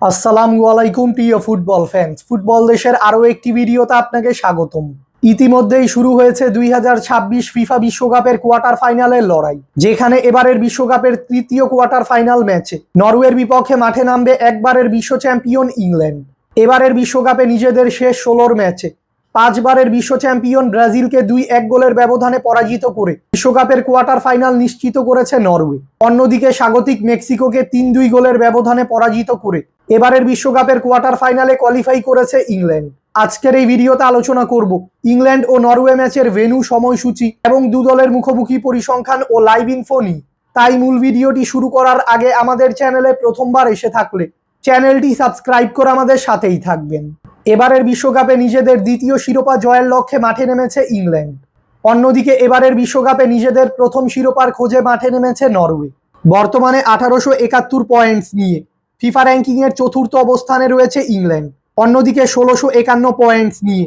আসসালামু আলাইকুম প্রিয় ফুটবল ফ্যান্স, ফুটবল দেশের আরও একটি ভিডিওতে আপনাকে স্বাগতম। ইতিমধ্যেই শুরু হয়েছে 2026 ফিফা বিশ্বকাপের কোয়ার্টার ফাইনালের লড়াই, যেখানে এবারের বিশ্বকাপের তৃতীয় কোয়ার্টার ফাইনাল ম্যাচে নরওয়ের বিপক্ষে মাঠে নামবে একবারের বিশ্ব চ্যাম্পিয়ন ইংল্যান্ড। এবারের বিশ্বকাপে নিজেদের শেষ 16 ম্যাচে 5 বারের বিশ্ব চ্যাম্পিয়ন ব্রাজিলকে 2-1 গোলের ব্যবধানে পরাজিত করে বিশ্বকাপের কোয়ার্টার ফাইনাল নিশ্চিত করেছে নরওয়ে। অন্যদিকে স্বাগতিক মেক্সিকোকে 3-2 গোলের ব্যবধানে পরাজিত করে এবারের বিশ্বকাপের কোয়ার্টার ফাইনালে কোয়ালিফাই করেছে ইংল্যান্ড। আজকের এই ভিডিওতে আলোচনা করব ইংল্যান্ড ও নরওয়ে ম্যাচের ভেন্যু, সময়সূচি এবং দু দলের মুখোমুখি পরিসংখ্যান ও লাইভ ইনফো নিয়ে। তাই মূল ভিডিওটি শুরু করার আগে আমাদের চ্যানেলে প্রথমবার এসে থাকলে চ্যানেলটি সাবস্ক্রাইব করে আমাদের সাথেই থাকবেন। এবারের বিশ্বকাপে নিজেদের দ্বিতীয় শিরোপা জয়ের লক্ষ্যে মাঠে নেমেছে ইংল্যান্ড। অন্যদিকে এবারের বিশ্বকাপে নিজেদের প্রথম শিরোপার খোঁজে মাঠে নেমেছে নরওয়ে। বর্তমানে 1871 পয়েন্টস নিয়ে ফিফা র্যাঙ্কিংয়ের চতুর্থ অবস্থানে রয়েছে ইংল্যান্ড। অন্যদিকে 1651 পয়েন্টস নিয়ে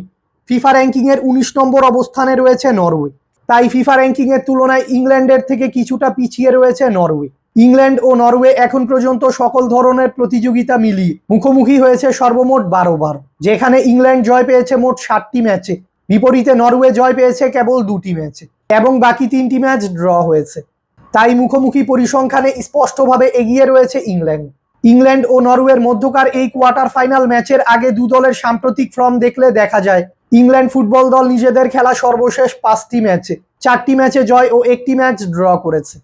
ফিফা র্যাঙ্কিংয়ের 19 নম্বর অবস্থানে রয়েছে নরওয়ে। তাই ফিফা র্যাঙ্কিংয়ের তুলনায় ইংল্যান্ডের থেকে কিছুটা পিছিয়ে রয়েছে নরওয়ে। ইংল্যান্ড ও নরওয়ে এখন পর্যন্ত সকল ধরনের প্রতিযোগিতা মিলিয়ে মুখোমুখি হয়েছে সর্বমোট 12 বার, যেখানে ইংল্যান্ড জয় পেয়েছে মোট 7টি ম্যাচে, বিপরীতে নরওয়ে জয় পেয়েছে কেবল 2টি ম্যাচে এবং বাকি 3টি ম্যাচ ড্র হয়েছে। তাই মুখোমুখি পরিসংখ্যানে স্পষ্টভাবে এগিয়ে রয়েছে ইংল্যান্ড। ইংল্যান্ড ও নরওয়ের মধ্যকার এই কোয়ার্টার ফাইনাল ম্যাচের আগে দু দলের সাম্প্রতিক ফর্ম দেখলে দেখা যায় ইংল্যান্ড ফুটবল দল নিজেদের খেলা সর্বশেষ 5টি ম্যাচে 4টি ম্যাচে জয় ও 1টি ম্যাচ ড্র করেছে।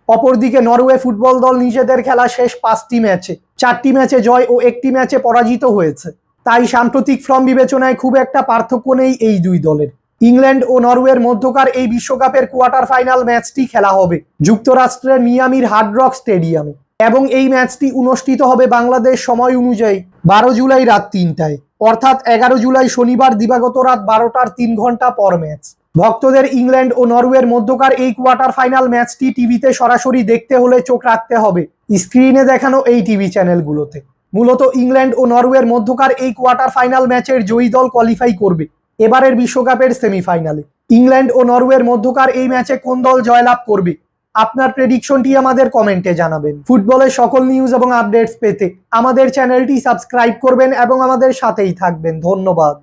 অপরদিকে নরওয়ে ফুটবল দল নিজেদের খেলা শেষ 5টি ম্যাচে 4টি ম্যাচে জয় ও 1টি ম্যাচে পরাজিত হয়েছে। তাই সাম্প্রতিক ফর্ম বিবেচনায় খুব একটা পার্থক্য নেই এই দুই দলের। ইংল্যান্ড ও নরওয়ের মধ্যকার এই বিশ্বকাপের কোয়ার্টার ফাইনাল ম্যাচটি খেলা হবে যুক্তরাষ্ট্রের মিয়ামির হার্ড রক স্টেডিয়ামে এবং এই ম্যাচটি অনুষ্ঠিত হবে বাংলাদেশ সময় অনুযায়ী 12 জুলাই রাত 3টায়, অর্থাৎ 11 জুলাই শনিবার দিবাগত রাত 12টার 3 ঘন্টা পর ম্যাচ। ভক্তদের ইংল্যান্ড ও নরওয়ের মধ্যকার এই কোয়ার্টার ফাইনাল ম্যাচটি টিভিতে সরাসরি দেখতে হলে চোখ রাখতে হবে স্ক্রিনে দেখানো এই টিভি চ্যানেলগুলোতে। মূলত ইংল্যান্ড ও নরওয়ের মধ্যকার এই কোয়ার্টার ফাইনাল ম্যাচের জয়ী দল কোয়ালিফাই করবে এবারের বিশ্বকাপের সেমিফাইনালে। ইংল্যান্ড ও নরওয়ের মধ্যকার এই ম্যাচে কোন দল জয়লাভ করবে আপনার প্রেডিকশনটি আমাদের কমেন্টে জানাবেন। ফুটবলের সকল নিউজ এবং আপডেটস পেতে আমাদের চ্যানেলটি সাবস্ক্রাইব করবেন এবং আমাদের সাথেই থাকবেন। ধন্যবাদ।